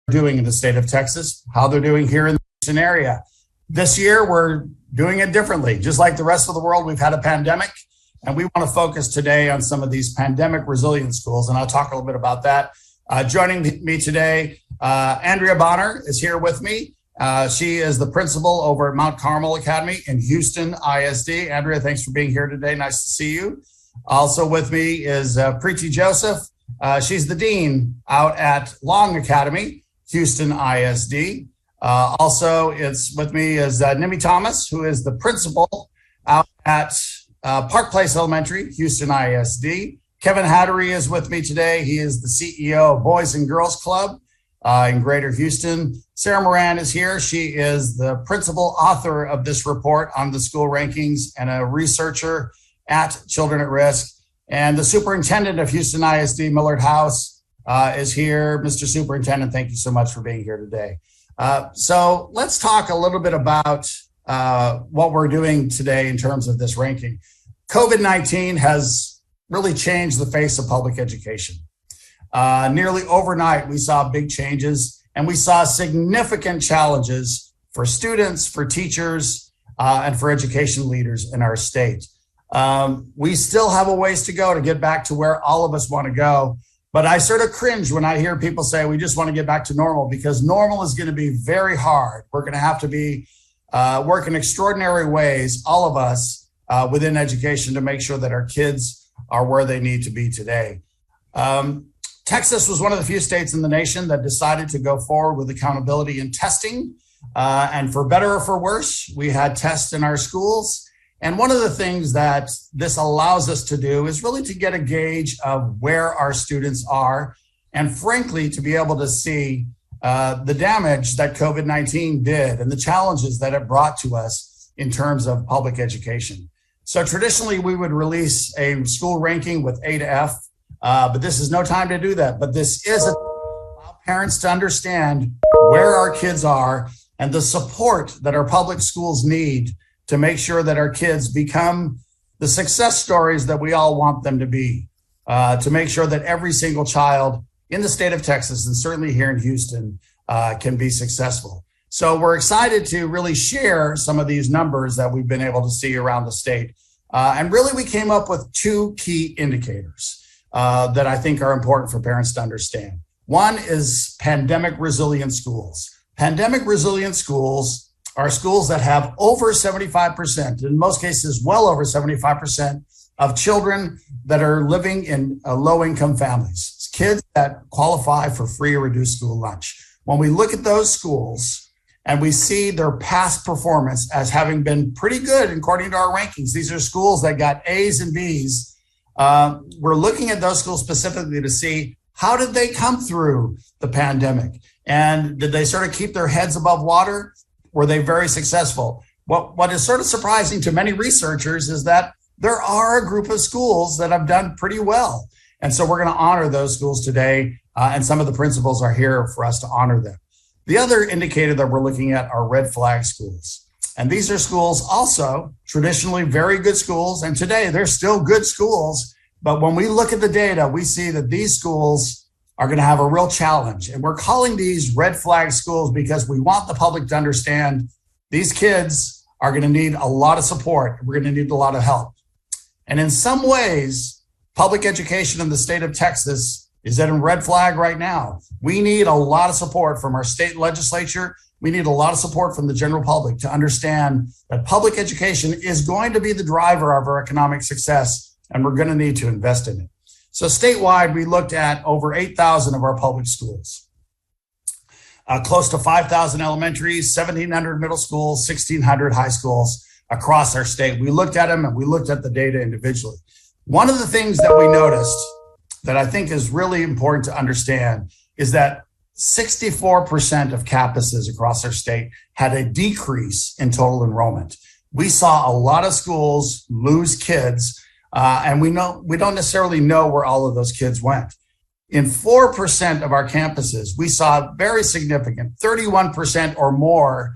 doing in the state of Texas, how they're doing here in the Houston area. This year, we're doing it differently. Just like the rest of the world, we've had a pandemic, and we want to focus today on some of these pandemic resilient schools, and I'll talk a little bit about that. Joining me today, Andrea Bonner is here with me. She is the principal over at Mount Carmel Academy in Houston ISD. Andrea, thanks for being here today. Nice to see you. Also with me is Preeti Joseph. She's the dean out at Long Academy, Houston ISD. Also, it's with me is Nimi Thomas, who is the principal out at Park Place Elementary, Houston ISD. Kevin Hattery is with me today. He is the CEO of Boys and Girls Club in Greater Houston. Sarah Moran is here. She is the principal author of this report on the school rankings and a researcher at Children at Risk. And the superintendent of Houston ISD, Millard House, is here. Mr. Superintendent, thank you so much for being here today. So let's talk a little bit about what we're doing today in terms of this ranking. COVID-19 has really changed the face of public education. Nearly overnight, we saw big changes, and we saw significant challenges for students, for teachers, and for education leaders in our state. We still have a ways to go to get back to where all of us want to go. But I sort of cringe when I hear people say we just want to get back to normal, because normal is going to be very hard. We're going to have to be work in extraordinary ways, all of us within education, to make sure that our kids are where they need to be today. Texas was one of the few states in the nation that decided to go forward with accountability in testing. And for better or for worse, we had tests in our schools. And one of the things that this allows us to do is really to get a gauge of where our students are, and frankly, to be able to see the damage that COVID-19 did and the challenges that it brought to us in terms of public education. So traditionally, we would release a school ranking with A to F, but this is no time to do that. But this is allow parents to understand where our kids are and the support that our public schools need to make sure that our kids become the success stories that we all want them to be, to make sure that every single child in the state of Texas, and certainly here in Houston, can be successful. So we're excited to really share some of these numbers that we've been able to see around the state. And really, we came up with two key indicators that I think are important for parents to understand. One is pandemic resilient schools. Pandemic resilient schools are schools that have over 75%, in most cases, well over 75% of children that are living in low-income families. It's kids that qualify for free or reduced school lunch. When we look at those schools and we see their past performance as having been pretty good according to our rankings, these are schools that got A's and B's. We're looking at those schools specifically to see how did they come through the pandemic, and did they sort of keep their heads above water? Were they very successful? What is sort of surprising to many researchers is that there are a group of schools that have done pretty well. And so we're going to honor those schools today, and some of the principals are here for us to honor them. The other indicator that we're looking at are red flag schools. And these are schools also traditionally very good schools, and today they're still good schools. But when we look at the data, we see that these schools are going to have a real challenge. And we're calling these red flag schools because we want the public to understand these kids are going to need a lot of support. We're going to need a lot of help. And in some ways, public education in the state of Texas is at a red flag right now. We need a lot of support from our state legislature. We need a lot of support from the general public to understand that public education is going to be the driver of our economic success, and we're going to need to invest in it. So statewide, we looked at over 8,000 of our public schools, close to 5,000 elementaries, 1,700 middle schools, 1,600 high schools across our state. We looked at them and we looked at the data individually. One of the things that we noticed that I think is really important to understand is that 64% of campuses across our state had a decrease in total enrollment. We saw a lot of schools lose kids. And we don't necessarily know where all of those kids went. In 4% of our campuses, we saw very significant 31% or more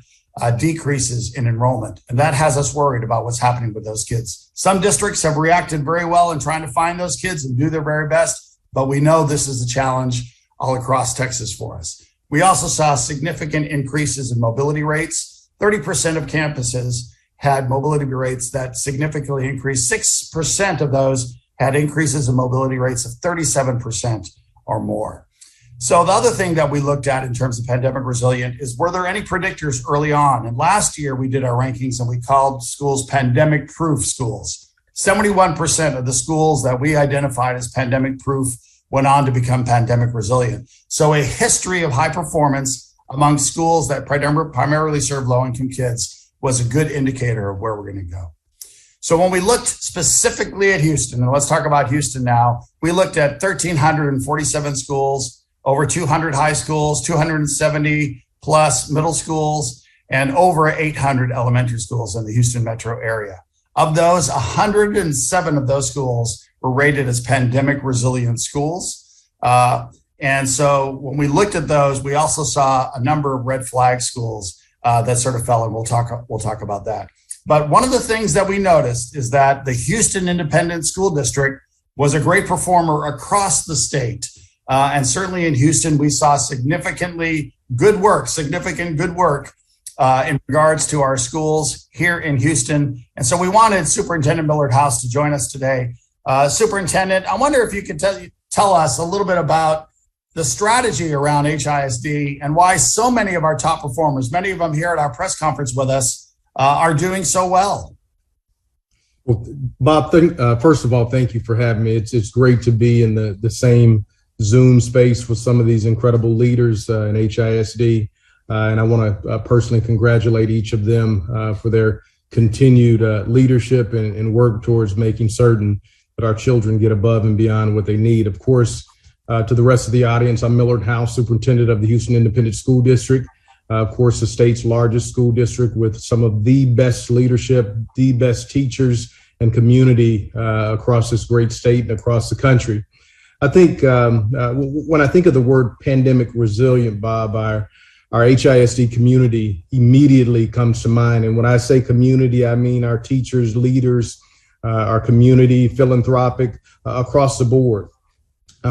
decreases in enrollment. And that has us worried about what's happening with those kids. Some districts have reacted very well in trying to find those kids and do their very best, but we know this is a challenge all across Texas for us. We also saw significant increases in mobility rates. 30% of campuses had mobility rates that significantly increased. 6% of those had increases in mobility rates of 37% or more. So the other thing that we looked at in terms of pandemic resilient is, were there any predictors early on? And last year we did our rankings and we called schools pandemic proof schools. 71% of the schools that we identified as pandemic proof went on to become pandemic resilient. So a history of high performance among schools that primarily serve low-income kids was a good indicator of where we're going to go. So when we looked specifically at Houston, and let's talk about Houston now, we looked at 1,347 schools, over 200 high schools, 270 plus middle schools, and over 800 elementary schools in the Houston metro area. Of those, 107 of those schools were rated as pandemic resilient schools. And so when we looked at those, we also saw a number of red flag schools that sort of fell, and we'll talk about that. But one of the things that we noticed is that the Houston Independent School District was a great performer across the state. And certainly in Houston, we saw significant good work in regards to our schools here in Houston. And so we wanted Superintendent Millard House to join us today. Superintendent, I wonder if you could tell us a little bit about the strategy around HISD and why so many of our top performers, many of them here at our press conference with us, are doing so well. Well, Bob, first of all, thank you for having me. It's great to be in the same Zoom space with some of these incredible leaders in HISD. And I want to personally congratulate each of them for their continued leadership and work towards making certain that our children get above and beyond what they need. Of course, to the rest of the audience, I'm Millard House, Superintendent of the Houston Independent School District. Of course, the state's largest school district with some of the best leadership, the best teachers and community across this great state and across the country. I think when I think of the word pandemic resilient, Bob, our HISD community immediately comes to mind. And when I say community, I mean our teachers, leaders, our community, philanthropic, across the board.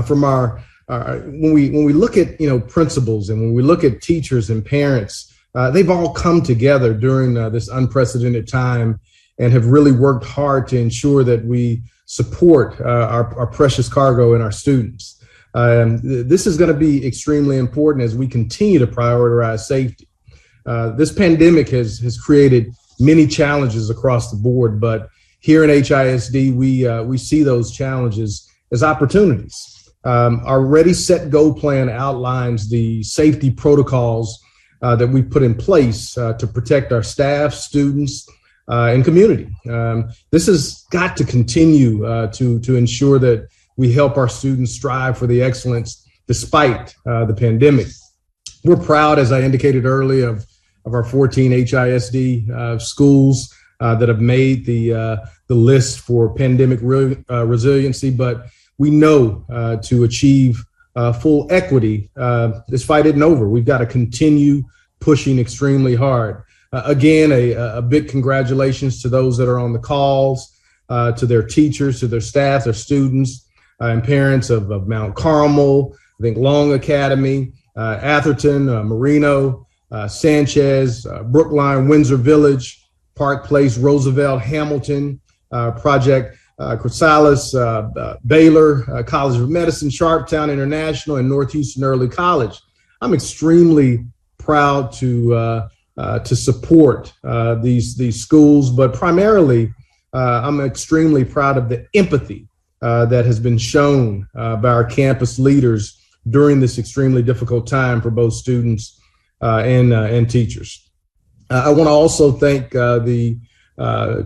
From when we look at principals and when we look at teachers and parents, they've all come together during this unprecedented time and have really worked hard to ensure that we support our precious cargo and our students. This is going to be extremely important as we continue to prioritize safety. This pandemic has created many challenges across the board, but here in HISD, we see those challenges as opportunities. Our Ready, Set, Go plan outlines the safety protocols that we put in place to protect our staff, students, and community. This has got to continue to ensure that we help our students strive for the excellence despite the pandemic. We're proud, as I indicated earlier, of our 14 HISD schools that have made the list for pandemic resiliency, but we know to achieve full equity, this fight isn't over. We've got to continue pushing extremely hard. Again, a big congratulations to those that are on the calls, to their teachers, to their staff, their students, and parents of Mount Carmel, I think Long Academy, Atherton, Marino, Sanchez, Brookline, Windsor Village, Park Place, Roosevelt, Hamilton, Project Chrysalis, Baylor, College of Medicine, Sharptown International, and North Houston Early College. I'm extremely proud to support these schools, but primarily I'm extremely proud of the empathy that has been shown by our campus leaders during this extremely difficult time for both students and teachers. I want to also thank the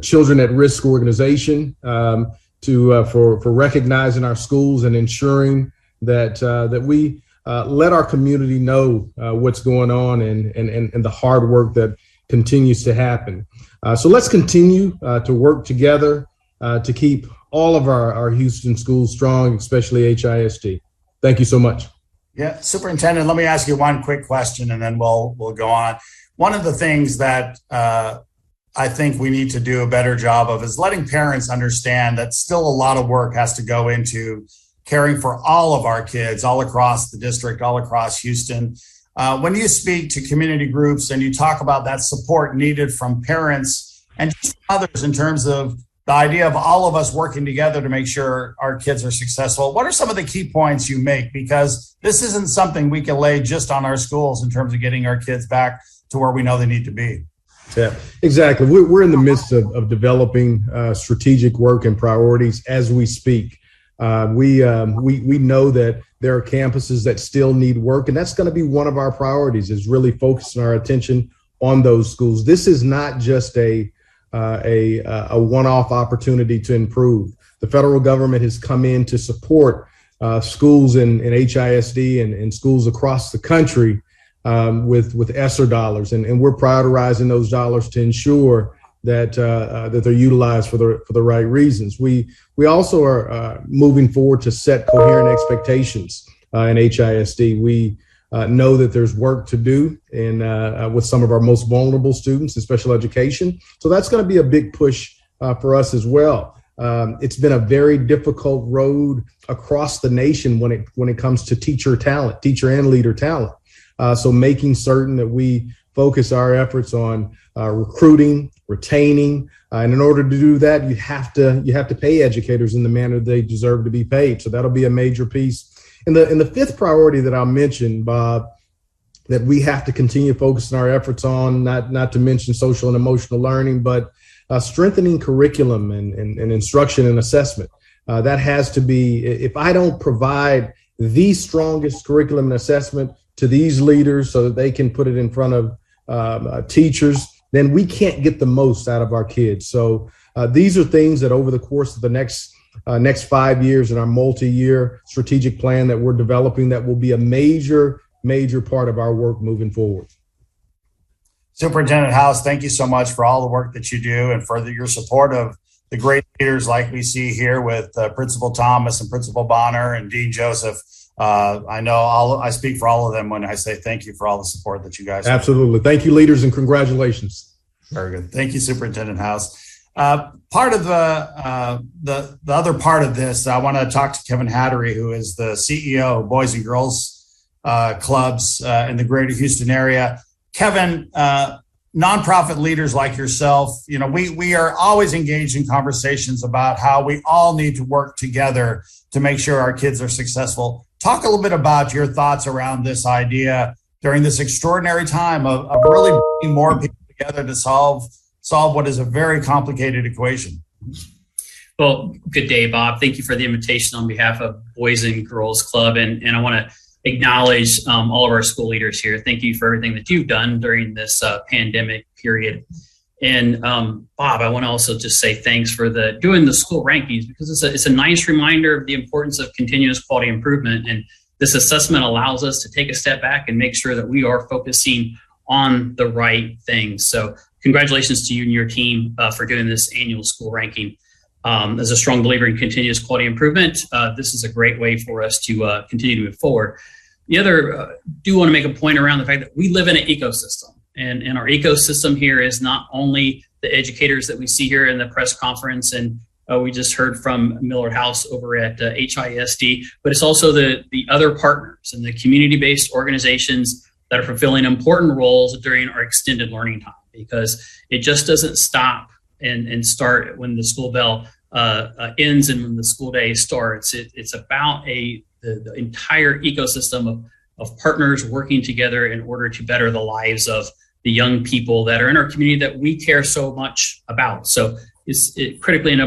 Children at Risk organization for recognizing our schools and ensuring that we let our community know what's going on and the hard work that continues to happen. So let's continue to work together to keep all of our Houston schools strong, especially HISD. Thank you so much. Yeah, Superintendent, let me ask you one quick question and then we'll go on. One of the things that I think we need to do a better job of is letting parents understand that still a lot of work has to go into caring for all of our kids all across the district, all across Houston. When you speak to community groups and you talk about that support needed from parents and just others in terms of the idea of all of us working together to make sure our kids are successful, what are some of the key points you make? Because this isn't something we can lay just on our schools in terms of getting our kids back to where we know they need to be. Yeah, exactly. We're in the midst of developing strategic work and priorities as we speak. We know that there are campuses that still need work, and that's going to be one of our priorities, is really focusing our attention on those schools. This is not just a one-off opportunity to improve. The federal government has come in to support schools in HISD and schools across the country with ESSER dollars, and we're prioritizing those dollars to ensure that they're utilized for the right reasons. We also are moving forward to set coherent expectations in HISD. We know that there's work to do with some of our most vulnerable students in special education. So that's going to be a big push for us as well. It's been a very difficult road across the nation when it comes to teacher and leader talent. So making certain that we focus our efforts on recruiting, retaining, and in order to do that, you have to pay educators in the manner they deserve to be paid. So that'll be a major piece. And the fifth priority that I'll mention, Bob, that we have to continue focusing our efforts on, not to mention social and emotional learning, but strengthening curriculum and instruction and assessment. That has to be, if I don't provide the strongest curriculum and assessment to these leaders so that they can put it in front of teachers, then we can't get the most out of our kids. So these are things that over the course of the next 5 years in our multi-year strategic plan that we're developing, that will be a major part of our work moving forward. Superintendent House, thank you so much for all the work that you do and for your support of the great leaders like we see here with Principal Thomas and Principal Bonner and Dean Joseph. I know I speak for all of them when I say thank you for all the support that you guys have. Absolutely. Thank you, leaders, and congratulations. Very good. Thank you, Superintendent House. Part of the other part of this, I want to talk to Kevin Hattery, who is the CEO of Boys and Girls Clubs in the greater Houston area. Kevin, nonprofit leaders like yourself, we are always engaged in conversations about how we all need to work together to make sure our kids are successful. Talk a little bit about your thoughts around this idea during this extraordinary time of really bringing more people together to solve what is a very complicated equation. Well, good day, Bob. Thank you for the invitation on behalf of Boys and Girls Club. And I want to acknowledge all of our school leaders here. Thank you for everything that you've done during this pandemic period. And Bob, I want to also just say thanks for doing the school rankings, because it's a nice reminder of the importance of continuous quality improvement. And this assessment allows us to take a step back and make sure that we are focusing on the right things. So congratulations to you and your team for doing this annual school ranking. As a strong believer in continuous quality improvement, this is a great way for us to continue to move forward. The other, do want to make a point around the fact that we live in an ecosystem. And our ecosystem here is not only the educators that we see here in the press conference, and we just heard from Millard House over at HISD, but it's also the other partners and the community-based organizations that are fulfilling important roles during our extended learning time, because it just doesn't stop and start when the school bell ends and when the school day starts. It's about the entire ecosystem of partners working together in order to better the lives of the young people that are in our community that we care so much about. So it's critically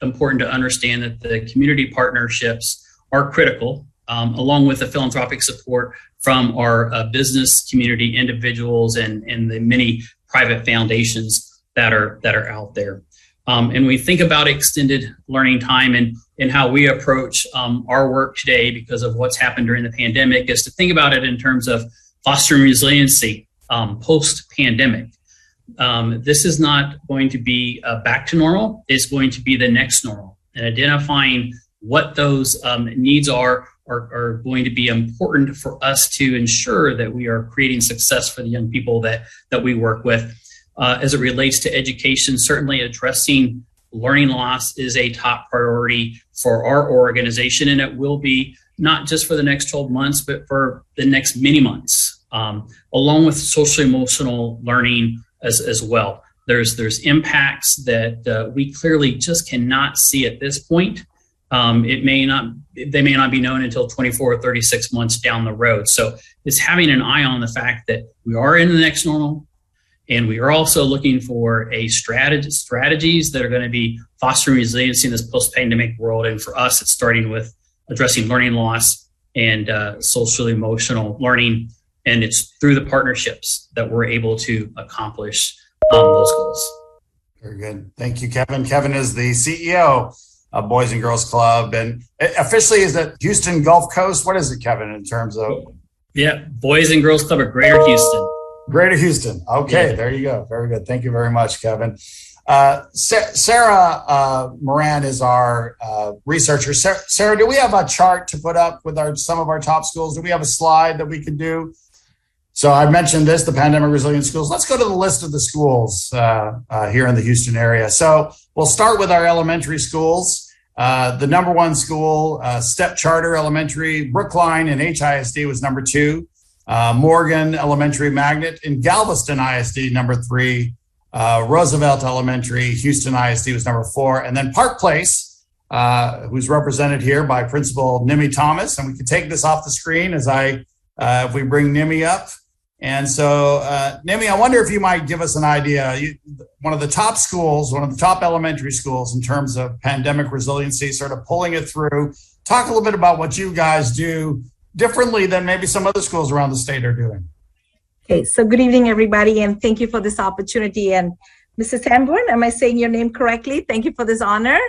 important to understand that the community partnerships are critical, along with the philanthropic support from our business community individuals and the many private foundations that are out there. And we think about extended learning time and how we approach our work today because of what's happened during the pandemic is to think about it in terms of fostering resiliency post-pandemic. This is not going to be back to normal. It's going to be the next normal, and identifying what those needs are going to be important for us to ensure that we are creating success for the young people that we work with. As it relates to education, certainly addressing learning loss is a top priority for our organization, and it will be not just for the next 12 months, but for the next many months. along with social emotional learning as well. There's impacts that we clearly just cannot see at this point. They may not be known until 24 or 36 months down the road. So it's having an eye on the fact that we are in the next normal, and we are also looking for strategies that are going to be fostering resiliency in this post-pandemic world. And for us, it's starting with addressing learning loss and social emotional learning. And it's through the partnerships that we're able to accomplish those goals. Very good. Thank you, Kevin. Kevin is the CEO of Boys and Girls Club. And officially, is it Houston Gulf Coast? What is it, Kevin, in terms of? Yeah, Boys and Girls Club of Greater Houston. Greater Houston. Okay, yeah. There you go. Very good. Thank you very much, Kevin. Sarah Moran is our researcher. Sarah, do we have a chart to put up with some of our top schools? Do we have a slide that we can do? So I mentioned this, the pandemic resilient schools. Let's go to the list of the schools here in the Houston area. So we'll start with our elementary schools. The number one school, Step Charter Elementary, Brookline and HISD was number 2. Morgan Elementary Magnet, and Galveston ISD number 3. Roosevelt Elementary, Houston ISD was number 4. And then Park Place, who's represented here by Principal Nimi Thomas. And we can take this off the screen as if we bring Nimi up. And so, Nimi, I wonder if you might give us an idea. One of the top schools, one of the top elementary schools in terms of pandemic resiliency, sort of pulling it through. Talk a little bit about what you guys do differently than maybe some other schools around the state are doing. Okay, so good evening, everybody, and thank you for this opportunity. And Mrs. Sanborn, am I saying your name correctly? Thank you for this honor.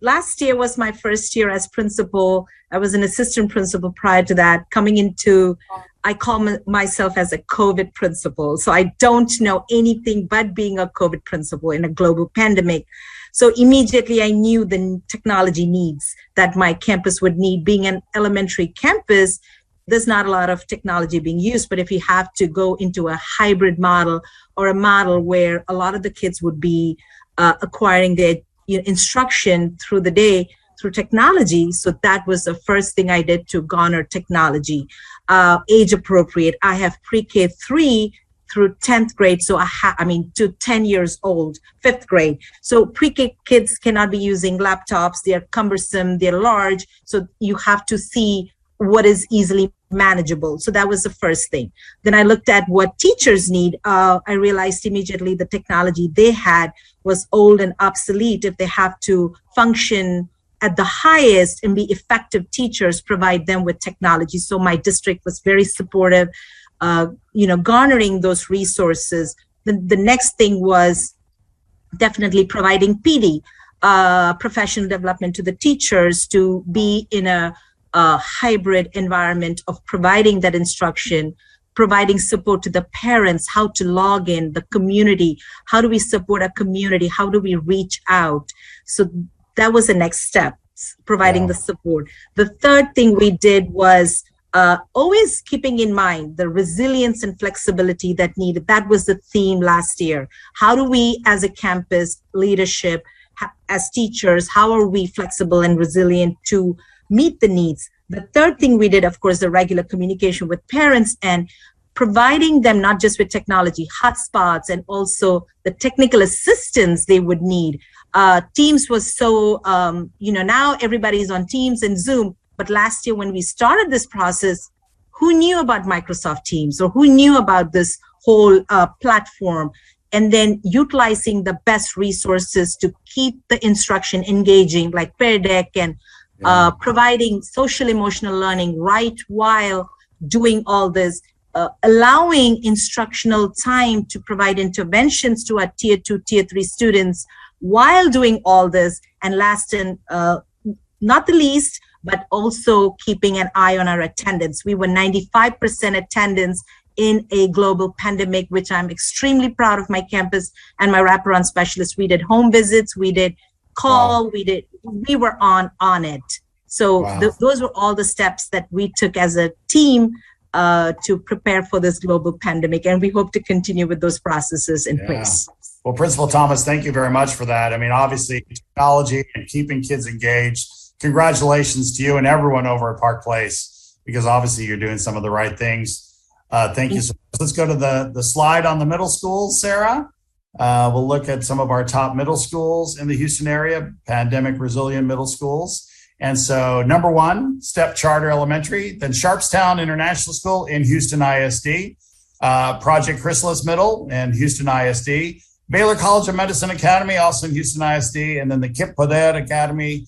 Last year was my first year as principal. I was an assistant principal prior to that. Coming into, I call myself as a COVID principal. So I don't know anything but being a COVID principal in a global pandemic. So immediately I knew the technology needs that my campus would need. Being an elementary campus, there's not a lot of technology being used, but if you have to go into a hybrid model or a model where a lot of the kids would be acquiring their instruction through the day through technology. So that was the first thing I did to garner technology. Age appropriate. I have pre-K 3 through 10th grade. So to 10 years old, 5th grade. So pre-K kids cannot be using laptops. They're cumbersome, they're large. So you have to see what is easily manageable. So that was the first thing. Then I looked at what teachers need. I realized immediately the technology they had was old and obsolete. If they have to function at the highest and be effective teachers, provide them with technology. So my district was very supportive, garnering those resources. The next thing was definitely providing PD, professional development to the teachers to be in a hybrid environment of providing that instruction, providing support to the parents, how to log in, the community, how do we support a community, how do we reach out? So that was the next step, providing the support. The third thing we did was always keeping in mind the resilience and flexibility that needed. That was the theme last year. How do we as a campus leadership, as teachers, how are we flexible and resilient to meet the needs? The third thing we did, of course, the regular communication with parents and providing them not just with technology, hotspots, and also the technical assistance they would need. Teams was so, now everybody's on Teams and Zoom. But last year when we started this process, who knew about Microsoft Teams or who knew about this whole platform? And then utilizing the best resources to keep the instruction engaging, like Pear Deck and providing social emotional learning right while doing all this, allowing instructional time to provide interventions to our tier 2, tier 3 students while doing all this. And last and not the least, but also keeping an eye on our attendance. We were 95% attendance in a global pandemic, which I'm extremely proud of my campus and my wraparound specialists. We did home visits, we did call, we were on it. So those were all the steps that we took as a team to prepare for this global pandemic. And we hope to continue with those processes in place. Well, Principal Thomas, thank you very much for that. I mean, obviously technology and keeping kids engaged. Congratulations to you and everyone over at Park Place because obviously you're doing some of the right things. Thank you so much. Let's go to the slide on the middle schools, Sarah. We'll look at some of our top middle schools in the Houston area, pandemic resilient middle schools. And so number 1, Step Charter Elementary, then Sharpstown International School in Houston ISD, Project Chrysalis Middle in Houston ISD, Baylor College of Medicine Academy, also in Houston ISD, and then the KIPP Poder Academy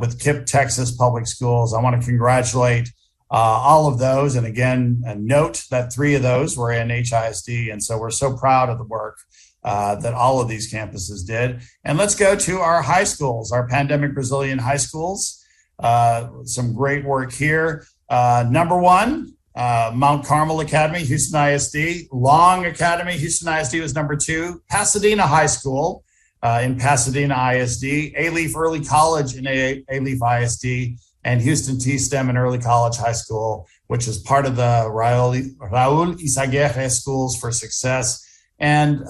with KIPP Texas Public Schools. I want to congratulate all of those. And again, note that 3 of those were in HISD. And so we're so proud of the work that all of these campuses did. And let's go to our high schools, our pandemic resilient high schools. Some great work here. Number 1, Mount Carmel Academy, Houston ISD. Long Academy, Houston ISD was number 2. Pasadena High School in Pasadena ISD. A-Leaf Early College in A-Leaf ISD. And Houston T-STEM and Early College High School, which is part of the Raul Izaguirre Schools for Success. And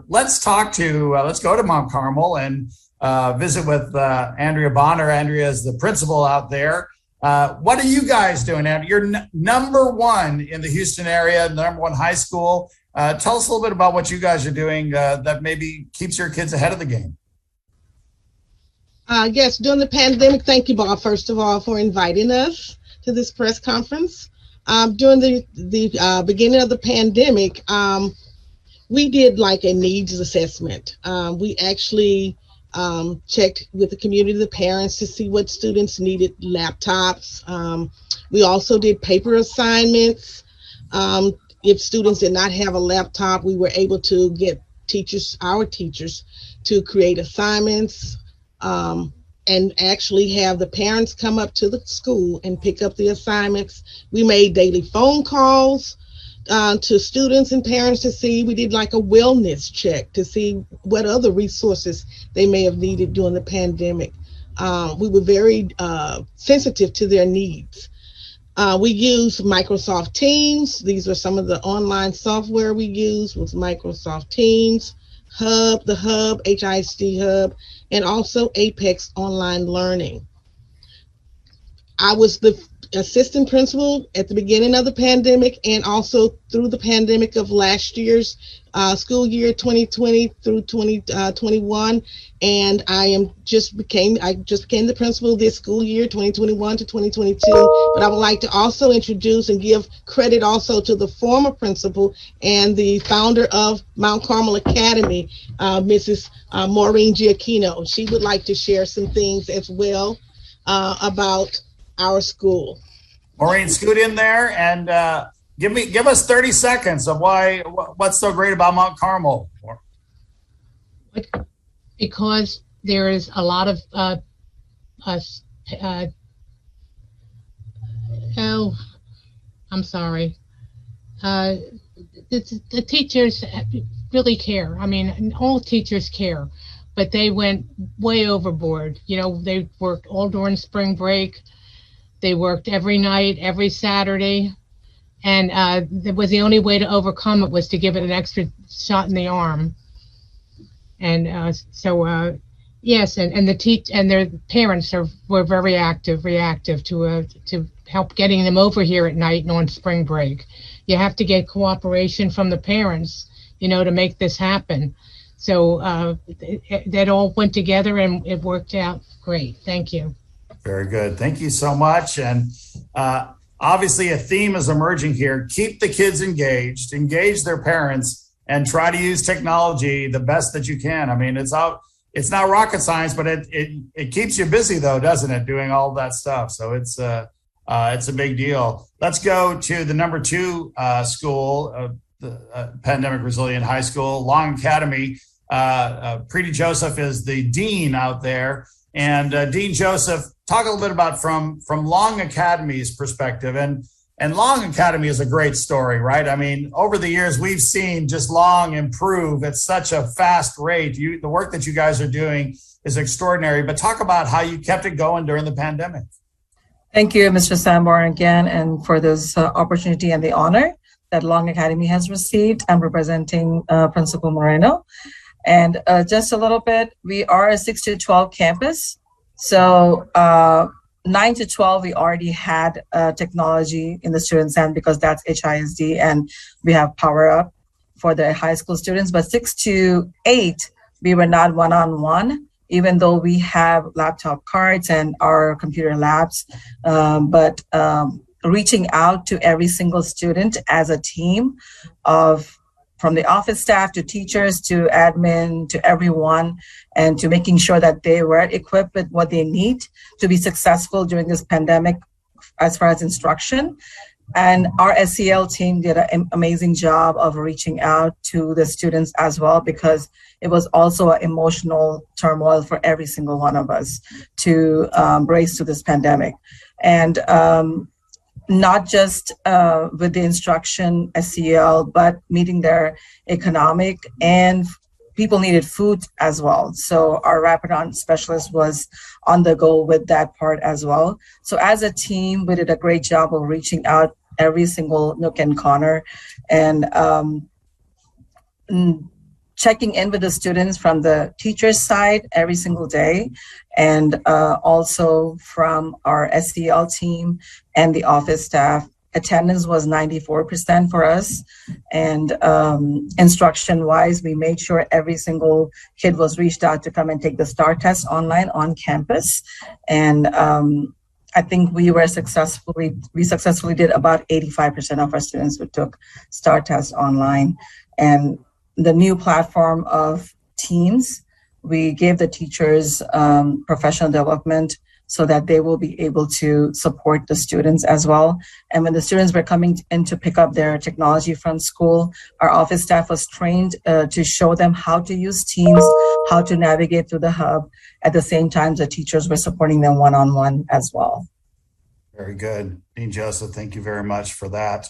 let's go to Mount Carmel and visit with Andrea Bonner. Andrea is the principal out there. What are you guys doing? You're number 1 in the Houston area, number 1 high school. Tell us a little bit about what you guys are doing that maybe keeps your kids ahead of the game. Yes, during the pandemic, thank you, Bob, first of all, for inviting us to this press conference. During the beginning of the pandemic, we did like a needs assessment. We actually checked with the community, the parents, to see what students needed laptops. We also did paper assignments. If students did not have a laptop, we were able to get our teachers to create assignments and actually have the parents come up to the school and pick up the assignments. We made daily phone calls to students and parents to see. We did like a wellness check to see what other resources they may have needed during the pandemic. We were very sensitive to their needs. We use Microsoft Teams. These are some of the online software we use with Microsoft Teams, the Hub, HISD Hub, and also Apex Online Learning. I was the assistant principal at the beginning of the pandemic and also through the pandemic of last year's school year 2020 through 2021, and I just became the principal this school year 2021 to 2022. But I would like to also introduce and give credit also to the former principal and the founder of Mount Carmel Academy, Mrs. Maureen Giacchino. She would like to share some things as well about our school. Maureen, scoot in there and give us 30 seconds of what's so great about Mount Carmel. Because there is a lot of I'm sorry. The teachers really care. I mean, all teachers care, but they went way overboard. You know, they worked all during spring break. They worked every night, every Saturday, and that was the only way to overcome it, was to give it an extra shot in the arm. And yes, and their parents were very reactive to help getting them over here at night and on spring break. You have to get cooperation from the parents, you know, to make this happen. So that all went together and it worked out great. Thank you. Very good. Thank you so much. And obviously a theme is emerging here. Keep the kids engaged, engage their parents, and try to use technology the best that you can. I mean, it's not rocket science, but it keeps you busy though, doesn't it? Doing all that stuff. So it's a big deal. Let's go to the number 2 school, the Pandemic Resilient High School, Long Academy. Preeti Joseph is the dean out there. And Dean Joseph, talk a little bit about from Long Academy's perspective. And Long Academy is a great story, right? I mean, over the years, we've seen just Long improve at such a fast rate. The work that you guys are doing is extraordinary, but talk about how you kept it going during the pandemic. Thank you, Mr. Sanborn, again, and for this opportunity and the honor that Long Academy has received. I'm representing Principal Moreno. And just a little bit, we are a 6 to 12 campus. So 9 to 12, we already had technology in the students' hand because that's HISD, and we have Power Up for the high school students. But 6 to 8, we were not one-on-one, even though we have laptop cards and our computer labs. But reaching out to every single student as a team from the office staff to teachers to admin to everyone, and to making sure that they were equipped with what they need to be successful during this pandemic as far as instruction. And our SEL team did an amazing job of reaching out to the students as well, because it was also an emotional turmoil for every single one of us to brace to this pandemic. And not just with the instruction SEL, but meeting their economic, and people needed food as well. So our Rapid On specialist was on the go with that part as well. So as a team, we did a great job of reaching out every single nook and corner, and checking in with the students from the teacher's side every single day, and also from our SEL team and the office staff. Attendance was 94% for us, and instruction-wise, we made sure every single kid was reached out to come and take the STAR test online on campus. And I think we successfully did about 85% of our students who took STAR tests online. And the new platform of Teams, we gave the teachers professional development so that they will be able to support the students as well. And when the students were coming in to pick up their technology from school, our office staff was trained to show them how to use Teams, how to navigate through the hub. At the same time, the teachers were supporting them one-on-one as well. Very good. Dean Joseph, thank you very much for that.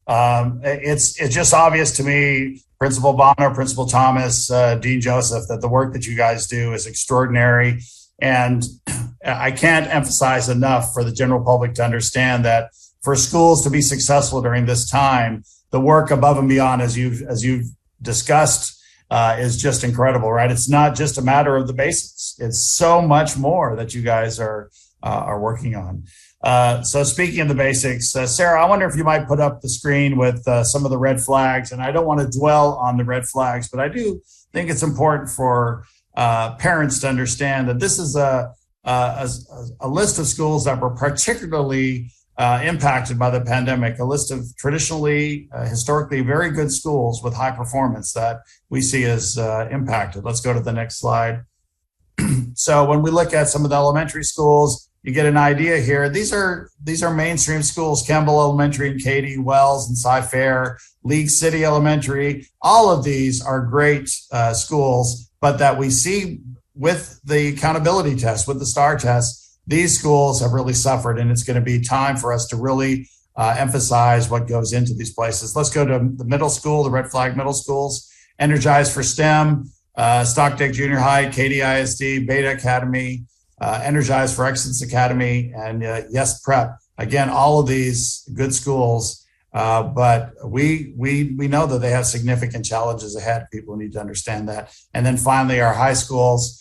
It's just obvious to me, Principal Bonner, Principal Thomas, Dean Joseph, that the work that you guys do is extraordinary. And I can't emphasize enough for the general public to understand that for schools to be successful during this time, the work above and beyond, as you've discussed, is just incredible, right? It's not just a matter of the basics. It's so much more that you guys are working on. So speaking of the basics, Sarah, I wonder if you might put up the screen with some of the red flags. And I don't want to dwell on the red flags, but I do think it's important for parents to understand that this is a list of schools that were particularly impacted by the pandemic, a list of traditionally, historically very good schools with high performance that we see as impacted. Let's go to the next slide. So when we look at some of the elementary schools, you get an idea here. These are mainstream schools: Kemble Elementary and Katy, Wells and Cy-Fair, League City Elementary. All of these are great schools, but that we see with the accountability test, with the STAR test, these schools have really suffered, and it's going to be time for us to really emphasize what goes into these places. Let's go to the middle school, the red flag middle schools: Energize for STEM, Stockdale Junior High, Katy ISD, Beta Academy, Energize for Excellence Academy, and Yes Prep. Again, all of these good schools, but we know that they have significant challenges ahead. People need to understand that. And then finally, our high schools.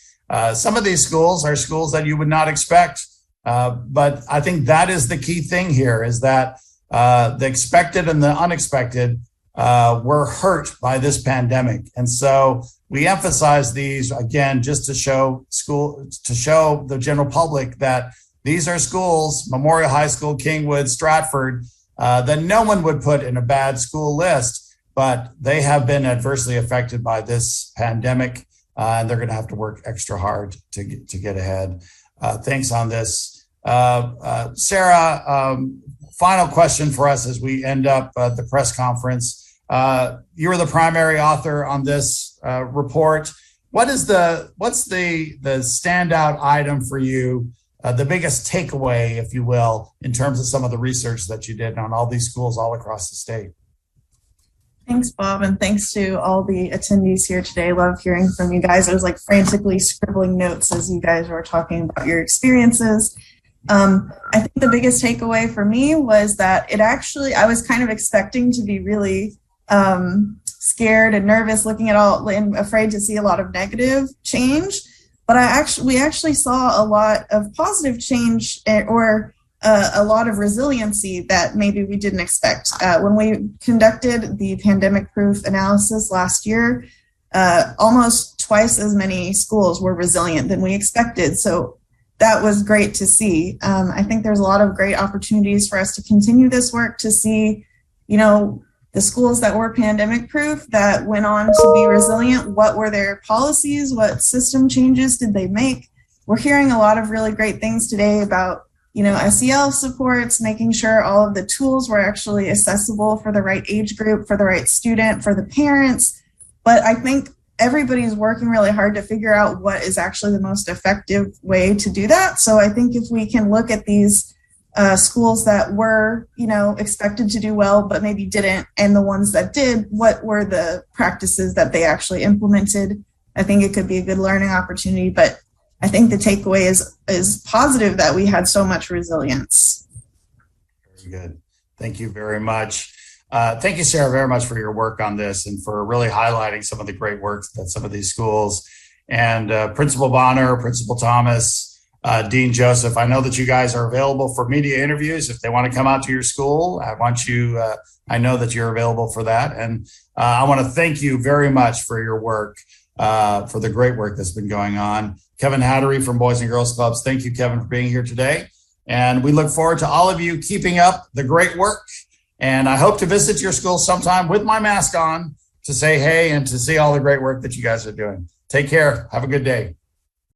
Some of these schools are schools that you would not expect, but I think that is the key thing here, is that the expected and the unexpected were hurt by this pandemic. And so we emphasize these again, just to show the general public that these are schools, Memorial High School, Kingwood, Stratford, that no one would put in a bad school list, but they have been adversely affected by this pandemic, and they're going to have to work extra hard to get ahead. Thanks on this. Sarah, final question for us as we end up the press conference. You were the primary author on this report. What's the standout item for you, the biggest takeaway, if you will, in terms of some of the research that you did on all these schools all across the state? Thanks, Bob, and thanks to all the attendees here today. Love hearing from you guys. I was like frantically scribbling notes as you guys were talking about your experiences. I think the biggest takeaway for me was that I was kind of expecting to be really scared and nervous looking at all and afraid to see a lot of negative change. but we actually saw a lot of positive change or a lot of resiliency that maybe we didn't expect. When we conducted the pandemic proof analysis last year, almost twice as many schools were resilient than we expected. So that was great to see. I think there's a lot of great opportunities for us to continue this work, to see, the schools that were pandemic proof that went on to be resilient. What were their policies? What system changes did they make? We're hearing a lot of really great things today about, SEL supports, making sure all of the tools were actually accessible for the right age group, for the right student, for the parents. But I think everybody's working really hard to figure out what is actually the most effective way to do that. So I think if we can look at these schools that were, expected to do well, but maybe didn't, and the ones that did, what were the practices that they actually implemented? I think it could be a good learning opportunity, but I think the takeaway is positive that we had so much resilience. Very good. Thank you very much. Thank you, Sarah, very much for your work on this and for really highlighting some of the great work that some of these schools and Principal Bonner, Principal Thomas, Dean Joseph, I know that you guys are available for media interviews. If they want to come out to your school, I know that you're available for that. And I want to thank you very much for your work, for the great work that's been going on. Kevin Hattery from Boys and Girls Clubs. Thank you, Kevin, for being here today. And we look forward to all of you keeping up the great work. And I hope to visit your school sometime with my mask on to say hey and to see all the great work that you guys are doing. Take care. Have a good day.